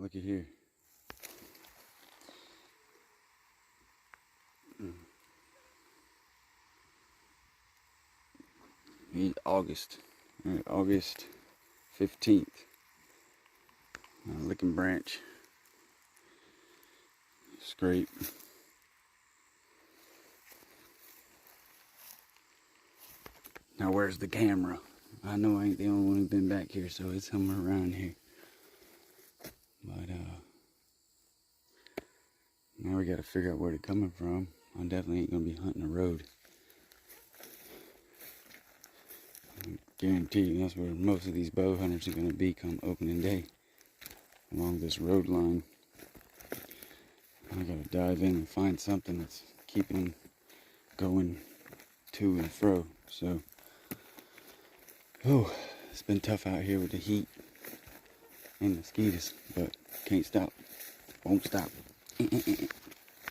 Look at here. August. August 15th. Licking branch. Scrape. Now where's the camera? I know I ain't the only one who's been back here, so it's somewhere around here. But now we gotta figure out where they're coming from. I definitely ain't gonna be hunting the road. I guarantee you that's where most of these bow hunters are gonna be come opening day. Along this road line. I gotta dive in and find something that's keeping them going to and fro. So, it's been tough out here with the heat and mosquitoes, but can't stop, won't stop.